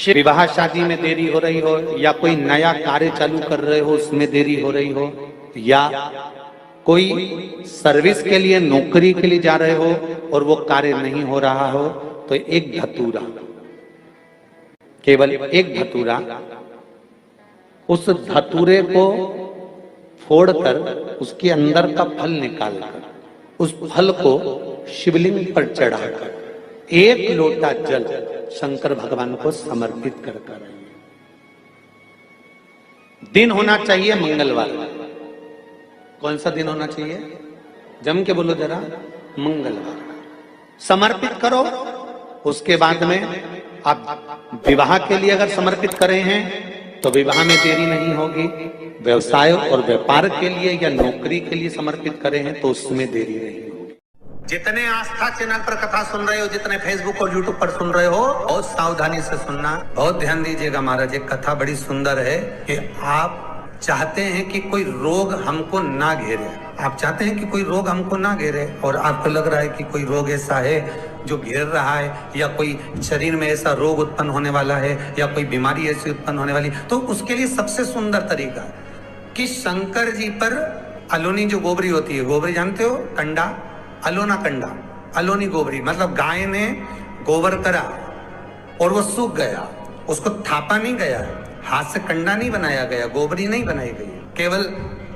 विवाह शादी में देरी हो रही हो, या कोई नया कार्य चालू कर रहे हो उसमें देरी हो रही हो, या कोई सर्विस के लिए नौकरी के लिए जा रहे हो और वो कार्य नहीं हो रहा हो, तो एक धतूरा, केवल एक धतूरा, उस धतूरे को फोड़कर उसके अंदर का फल निकालकर उस फल को शिवलिंग पर चढ़ाकर एक लोटा जल शंकर भगवान को समर्पित कर कर। दिन होना चाहिए मंगलवार। कौन सा दिन होना चाहिए? जम के बोलो जरा, मंगलवार। समर्पित करो। उसके बाद में आप विवाह के लिए अगर समर्पित करे हैं तो विवाह में देरी नहीं होगी। व्यवसाय और व्यापार के लिए या नौकरी के लिए समर्पित करे हैं तो उसमें देरी नहीं होगी। जितने आस्था चैनल पर कथा सुन रहे हो, जितने फेसबुक और यूट्यूब पर सुन रहे हो, बहुत सावधानी से सुनना, बहुत ध्यान दीजिएगा। महाराज एक कथा बड़ी सुंदर है कि आप चाहते हैं कि कोई रोग हमको ना घेरे, आप चाहते हैं कि कोई रोग हमको ना घेरे, और आपको लग रहा है कि कोई रोग ऐसा है जो घेर रहा है, या कोई शरीर में ऐसा रोग उत्पन्न होने वाला है, या कोई बीमारी ऐसी उत्पन्न होने वाली, तो उसके लिए सबसे सुंदर तरीका कि शंकर जी पर अलोनी जो गोबरी होती है, गोबरी जानते हो, कंडा, अलोना कंडा, अलोनी गोबरी, मतलब गाय ने गोबर करा और वो सूख गया, उसको थापा नहीं गया, हाथ से कंडा नहीं बनाया गया, गोबरी नहीं बनाई गई, केवल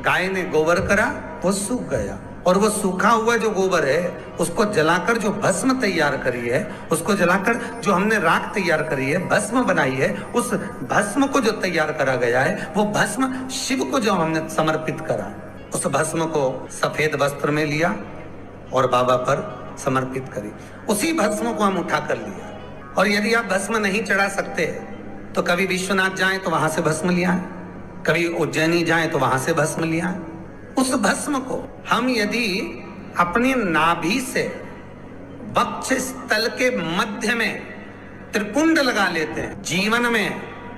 गाय ने गोबर करा, वो सूख गया, और वो सूखा हुआ जो गोबर है उसको जलाकर जो भस्म तैयार करी है, उसको जलाकर जो हमने राख तैयार करी है, भस्म बनाई है, उस भस्म को जो तैयार करा गया है, वो भस्म शिव को जो हमने समर्पित करा, उस भस्म को सफेद वस्त्र में लिया और बाबा पर समर्पित करी। उसी भस्म को हम उठा कर लिया। और यदि आप भस्म नहीं चढ़ा सकते तो कभी विश्वनाथ जाएं तो वहां से भस्म लिया, कभी उज्जैनी जाएं तो वहां से भस्म लिया। उस भस्म को हम यदि अपने नाभि से वक्ष स्थल के मध्य में त्रिपुंड लगा लेते हैं, जीवन में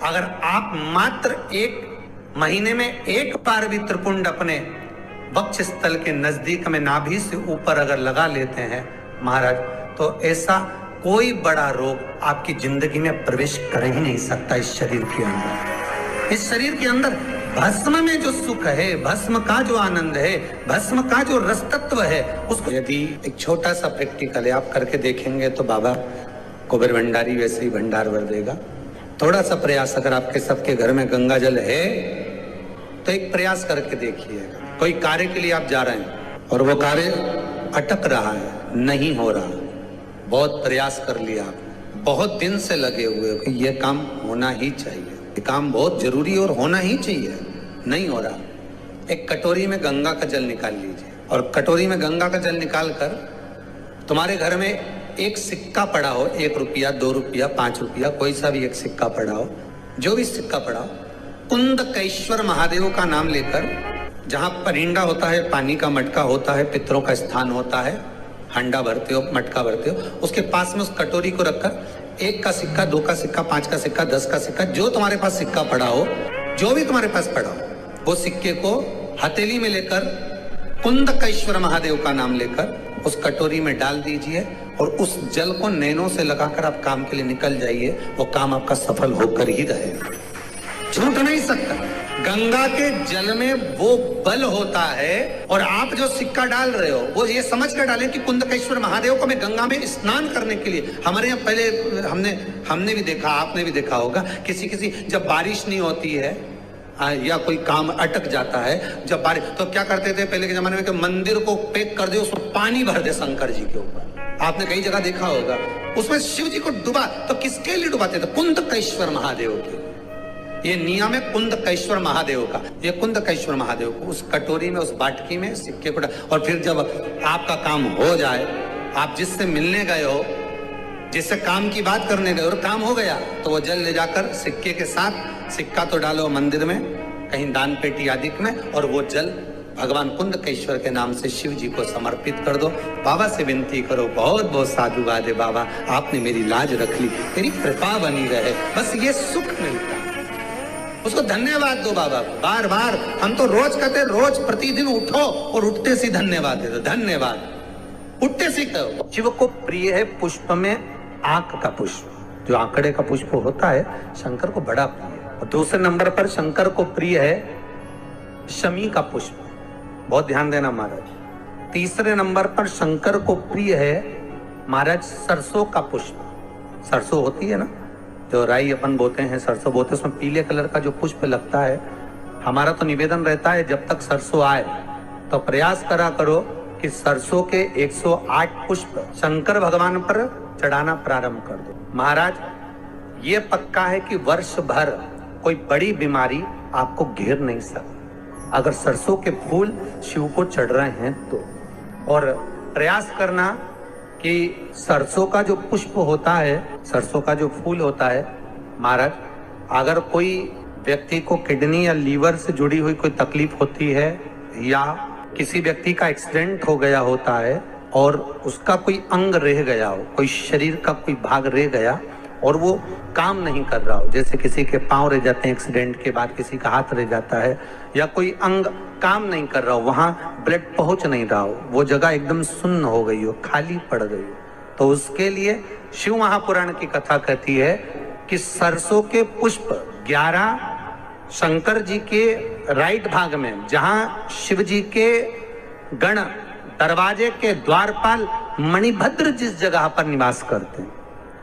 अगर आप मात्र एक महीने में एक बार भी त्रिपुंड अपने वक्ष स्थल के नजदीक में नाभि से ऊपर अगर लगा लेते हैं महाराज, तो ऐसा कोई बड़ा रोग आपकी जिंदगी में प्रवेश कर ही नहीं सकता। इस शरीर के अंदर, इस शरीर के अंदर भस्म में जो सुख है, भस्म का जो आनंद है, भस्म का जो रस तत्व है, उसको यदि एक छोटा सा प्रैक्टिकल है आप करके देखेंगे तो बाबा कुबेर भंडारी वैसे ही भंडार भर देगा। थोड़ा सा प्रयास, अगर आपके सबके घर में गंगा जल है तो एक प्रयास करके देखिएगा। कोई कार्य के लिए आप जा रहे हैं और वो कार्य अटक रहा है, नहीं हो रहा, बहुत प्रयास कर लिया आपने, बहुत दिन से लगे हुए हो कि ये काम होना ही चाहिए, ये काम बहुत जरूरी और होना ही चाहिए, नहीं हो रहा। एक कटोरी में गंगा का जल निकाल लीजिए, और कटोरी में गंगा का जल निकाल कर तुम्हारे घर में एक सिक्का पड़ा हो, 1 रुपया, 2 रुपया, 5 रुपया, कोई सा भी एक सिक्का पड़ा हो, जो भी सिक्का पड़ा हो, कुंदकेश्वर महादेव का नाम लेकर, जहां परिंदा होता है, पानी का मटका होता है, पितरों का स्थान होता है, हंडा भरते हो, मटका भरते हो, उसके पास में उस कटोरी को रखकर 1 का सिक्का, 2 का सिक्का, 5 का सिक्का, 10 का सिक्का, जो तुम्हारे पास सिक्का पड़ा हो, जो भी तुम्हारे पास पड़ा हो, वो सिक्के को हथेली में लेकर कुंदकेश्वर महादेव का नाम लेकर उस कटोरी में डाल दीजिए, और उस जल को नैनों से लगाकर आप काम के लिए निकल जाइए। वो काम आपका सफल होकर ही रहेगा, छूट नहीं सकता। गंगा के जल में वो बल होता है, और आप जो सिक्का डाल रहे हो वो ये समझ कर डालें कि कुंदकेश्वर महादेव को मैं गंगा में स्नान करने के लिए। हमारे यहाँ पहले हमने भी देखा, आपने भी देखा होगा, किसी जब बारिश नहीं होती है या कोई काम अटक जाता है, जब बारिश, तो क्या करते थे पहले के जमाने में कि मंदिर को पैक कर दे, उसमें पानी भर दे शंकर जी के ऊपर। आपने कई जगह देखा होगा, उसमें शिव जी को डुबा, तो किसके लिए डुबाते थे? कुंदकेश्वर महादेव के। ये नियम है कुंदकेश्वर महादेव का। ये कुंदकेश्वर महादेव को उस कटोरी में, उस बाटकी में सिक्के को, और फिर जब आपका काम हो जाए, आप जिससे मिलने गए हो, जिससे काम की बात करने गए और काम हो गया, तो वो जल ले जाकर सिक्के के साथ, सिक्का तो डालो मंदिर में, कहीं दान पेटी आदि में, और वो जल भगवान कुंदकेश्वर के नाम से शिव जी को समर्पित कर दो। बाबा से विनती करो, बहुत बहुत साधुवाद है बाबा, आपने मेरी लाज रख ली, तेरी कृपा बनी रहे, बस ये सुख मिलता। उसको धन्यवाद दो बाबा को बार बार। हम तो रोज कहते, रोज प्रतिदिन उठो और उठते सी धन्यवाद दे दो, धन्यवाद, उठते सी कहो। शिव को प्रिय है पुष्प में आंख का पुष्प, जो आंकड़े का पुष्प होता है शंकर को बड़ा प्रिय है। और दूसरे नंबर पर शंकर को प्रिय है शमी का पुष्प, बहुत ध्यान देना महाराज। तीसरे नंबर पर शंकर को प्रिय है महाराज सरसों का पुष्प। सरसों होती है ना, जो राई अपन बोते हैं, सरसों बोते हैं, उसमें पीले कलर का जो पुष्प लगता है। हमारा तो निवेदन रहता है जब तक सरसों आए तो प्रयास करा करो कि सरसों के 108 पुष्प शंकर भगवान पर चढ़ाना प्रारंभ कर दो। महाराज ये पक्का है कि वर्ष भर कोई बड़ी बीमारी आपको घेर नहीं सकती अगर सरसों के फूल शिव को चढ़ रहे हैं तो। और प्रयास करना कि सरसों का जो पुष्प होता है, सरसों का जो फूल होता है महाराज, अगर कोई व्यक्ति को किडनी या लीवर से जुड़ी हुई कोई तकलीफ होती है या किसी व्यक्ति का एक्सीडेंट हो गया होता है और उसका कोई अंग रह गया हो, कोई शरीर का कोई भाग रह गया और वो काम नहीं कर रहा हो, जैसे किसी के पांव रह जाते हैं एक्सीडेंट के बाद, किसी का हाथ रह जाता है, या कोई अंग काम नहीं कर रहा हो, वहां ब्लड पहुंच नहीं रहा हो, वो जगह एकदम सुन्न हो गई हो, खाली पड़ गई हो, तो उसके लिए शिव महापुराण की कथा कहती है कि सरसों के पुष्प 11 शंकर जी के राइट भाग में, जहां शिव जी के गण दरवाजे के द्वारपाल मणिभद्र जिस जगह पर निवास करते हैं,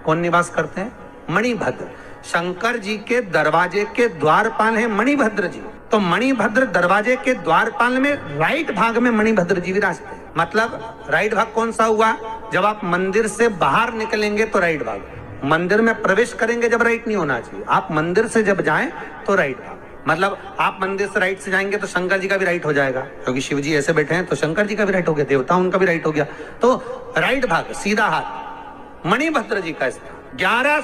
कौन निवास करते हैं? मणिभद्र। शंकर जी के दरवाजे के द्वारपाल हैं मणिभद्र जी। तो मणिभद्र दरवाजे के द्वारपाल में राइट भाग में मणिभद्र जी विराजते हैं। मतलब राइट भाग कौन सा हुआ? जब आप मंदिर से बाहर निकलेंगे तो राइट भाग, मंदिर में प्रवेश करेंगे जब राइट नहीं होना चाहिए, आप मंदिर से जब जाएं तो राइट भाग। मतलब आप मंदिर से राइट से जाएंगे तो शंकर जी का भी राइट हो जाएगा, क्योंकि शिव जी ऐसे बैठे हैं तो शंकर जी का भी राइट हो गया, देवता उनका भी राइट हो गया, तो राइट भाग सीधा हाथ मणिभद्र जी का स्थान। 11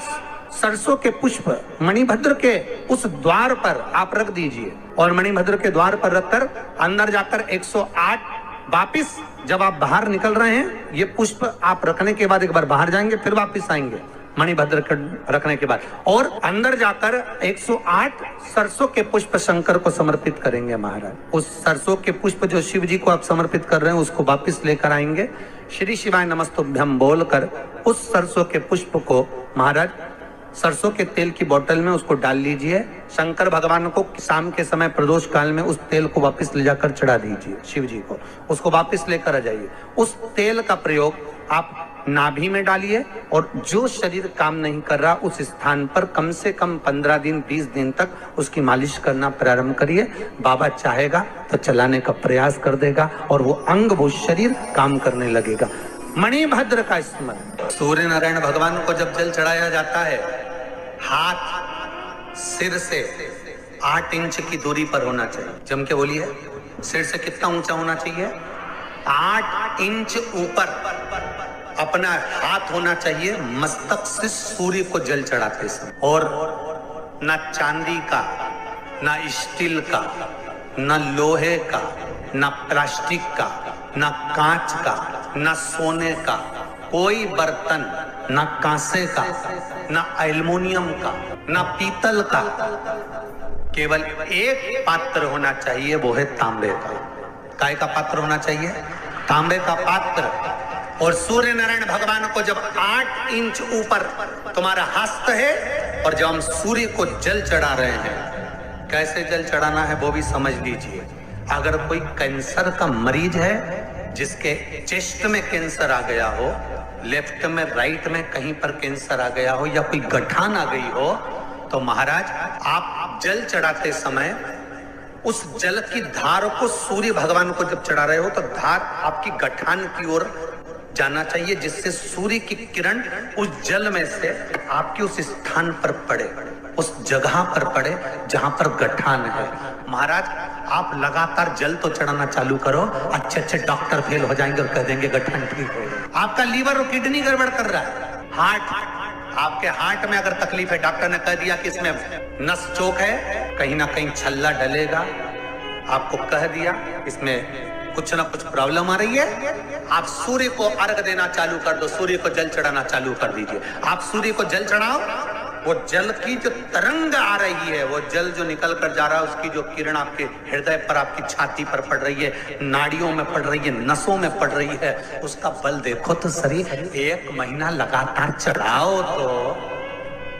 सरसों के पुष्प मणिभद्र के उस द्वार पर आप रख दीजिए और मणिभद्र के द्वार पर रखकर अंदर जाकर 108 वापिस जब आप बाहर निकल रहे हैं, ये पुष्प आप रखने के बाद एक बार बाहर जाएंगे, फिर वापिस आएंगे मणिभद्र के रखने के बाद, और अंदर जाकर 108 सरसों के पुष्प शंकर को समर्पित करेंगे महाराज। उस सरसों के पुष्प जो शिव जी को आप समर्पित कर रहे हैं उसको वापिस लेकर आएंगे, श्री शिवाय नमस्तुभ्यम बोलकर उस सरसों के पुष्प को महाराज सरसों के तेल की बोतल में उसको डाल लीजिए। शंकर भगवान को शाम के समय प्रदोष काल में उस तेल को वापस ले जाकर चढ़ा दीजिए शिव जी को, उसको वापस लेकर आ जाइए। उस तेल का प्रयोग आप नाभि में डालिए और जो शरीर काम नहीं कर रहा उस स्थान पर कम से कम 15 दिन 20 दिन तक उसकी मालिश करना प्रारंभ करिए। बाबा चाहेगा तो चलाने का प्रयास कर देगा और वो अंग वो शरीर काम करने लगेगा। मणिभद्र का स्मरण। सूर्य नारायण भगवान को जब जल चढ़ाया जाता है, हाथ सिर से 8 इंच की दूरी पर होना चाहिए। जम के बोलिए, सिर से कितना ऊंचा होना चाहिए? 8 इंच ऊपर अपना हाथ होना चाहिए मस्तक से सूर्य को जल चढ़ाते समय। और ना चांदी का, ना स्टील का, ना लोहे का, ना प्लास्टिक का, ना कांच का, ना सोने का कोई बर्तन, ना कांसे का, ना एल्युमिनियम का, ना पीतल का, केवल एक पात्र होना चाहिए, वो है तांबे का। काय का पात्र होना चाहिए? तांबे का पात्र। और सूर्य नारायण भगवान को जब 8 इंच ऊपर तुम्हारा हस्त है और जब हम सूर्य को जल चढ़ा रहे हैं, कैसे जल चढ़ाना है वो भी समझ लीजिए। अगर कोई कैंसर का मरीज है जिसके चेस्ट में कैंसर आ गया हो, लेफ्ट में राइट में कहीं पर कैंसर आ गया हो, या कोई गठान आ गई हो, तो महाराज आप जल चढ़ाते समय उस जल की धार को सूर्य भगवान को जब चढ़ा रहे हो तो धार आपकी गठान की ओर जाना चाहिए, जिससे सूर्य की किरण उस जल में से आपके उस स्थान पर पड़े, उस जगह पर पड़े जहां पर गठान है। महाराज आप लगातार जल तो चढ़ाना चालू करो, अच्छे अच्छे डॉक्टर फेल हो जाएंगे और कह देंगे गठान ठीक हो गया। आपका लीवर और किडनी गड़बड़ कर रहा है, हार्ट, आपके हार्ट में अगर तकलीफ है, डॉक्टर ने कह दिया कि इसमें नस चौक है, कहीं ना कहीं छल्ला डलेगा, आपको कह दिया इसमें कुछ ना कुछ प्रॉब्लम आ रही है, आप सूर्य को अर्घ देना चालू कर दो, सूर्य को जल चढ़ाना चालू कर दीजिए। आप सूर्य को जल चढ़ाओ, वो जल की जो तरंग आ रही है, वो जल जो निकल कर जा रहा है, उसकी जो किरण आपके हृदय पर, आपकी छाती पर पड़ रही है, नाड़ियों में पड़ रही है, नसों में पड़ रही है, उसका बल देखो तो शरीर 1 महीना लगातार चढ़ाओ तो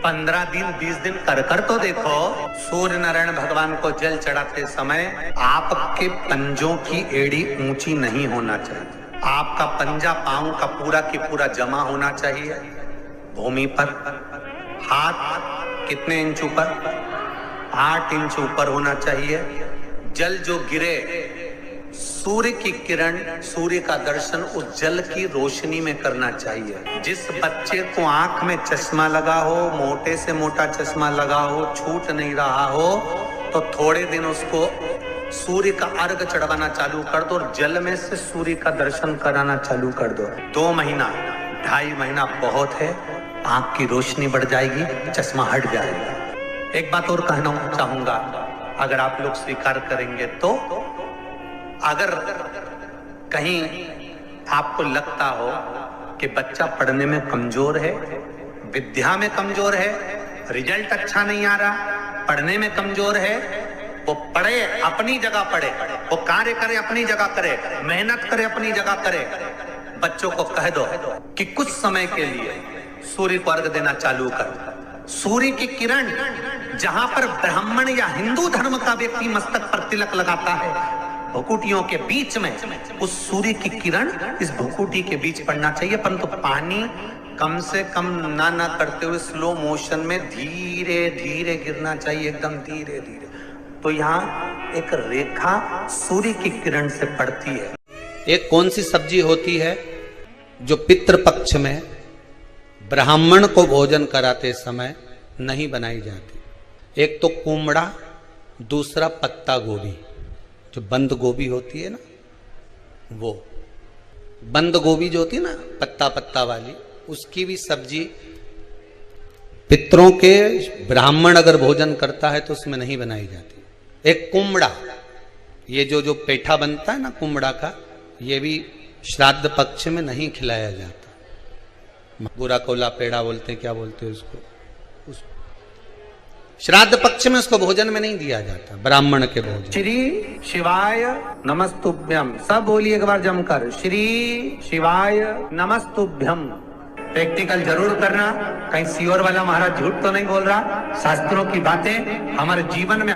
15 दिन 20 दिन कर तो देखो। सूर्य नारायण भगवान को जल चढ़ाते समय आपके पंजों की एड़ी ऊंची नहीं होना चाहिए। आपका पंजा पांव का पूरा की पूरा जमा होना चाहिए भूमि पर। हाथ कितने इंच ऊपर? 8 इंच ऊपर होना चाहिए। जल जो गिरे, सूर्य की किरण, सूर्य का दर्शन उस जल की रोशनी में करना चाहिए। जिस बच्चे को आंख में चश्मा लगा हो, मोटे से मोटा चश्मा लगा हो, छूट नहीं रहा हो, तो थोड़े दिन उसको सूर्य का अर्घ चढ़वाना चालू कर दो और जल में से सूर्य का दर्शन कराना चालू कर दो। 2 महीना 2.5 महीना बहुत है, आंख की रोशनी बढ़ जाएगी, चश्मा हट जाएगा। एक बात और कहना चाहूंगा, अगर आप लोग स्वीकार करेंगे तो, अगर कहीं आपको लगता हो कि बच्चा पढ़ने में कमजोर है, विद्या में कमजोर है, रिजल्ट अच्छा नहीं आ रहा, पढ़ने में कमजोर है, वो पढ़े अपनी जगह पढ़े, वो कार्य करे अपनी जगह करे, मेहनत करे अपनी जगह करे। बच्चों को कह दो कि कुछ समय के लिए सूर्य को अर्घ देना चालू कर। सूर्य की किरण जहां पर ब्राह्मण या हिंदू धर्म का व्यक्ति मस्तक पर तिलक लगाता है, भुकुटियों के बीच में उस सूर्य की किरण इस भुकुटी के बीच पड़ना चाहिए, परंतु पानी कम से कम ना करते हुए स्लो मोशन में धीरे धीरे गिरना चाहिए, एकदम धीरे धीरे। तो यहाँ एक रेखा सूर्य की किरण से पड़ती है। एक कौन सी सब्जी होती है जो पितृपक्ष में ब्राह्मण को भोजन कराते समय नहीं बनाई जाती? एक तो कुमड़ा, दूसरा पत्ता गोभी, जो बंद गोभी होती है ना, वो बंद गोभी जो होती है ना पत्ता पत्ता वाली, उसकी भी सब्जी पितरों के ब्राह्मण अगर भोजन करता है तो उसमें नहीं बनाई जाती। एक कुमड़ा, ये जो पेठा बनता है ना कुमड़ा का, ये भी श्राद्ध पक्ष में नहीं खिलाया जाता। बुरा कोला पेड़ा बोलते हैं, क्या बोलते हैं उसको, श्राद्ध पक्ष में उसको भोजन में नहीं दिया जाता, ब्राह्मण के भोजन। श्री शिवाय नमस्तुभ्यम, सब बोलिए एक बार जमकर, श्री शिवाय नमस्तुभ्यम। प्रैक्टिकल जरूर करना, कहीं सीओर वाला महाराज झूठ तो नहीं बोल रहा। शास्त्रों की बातें हमारे जीवन में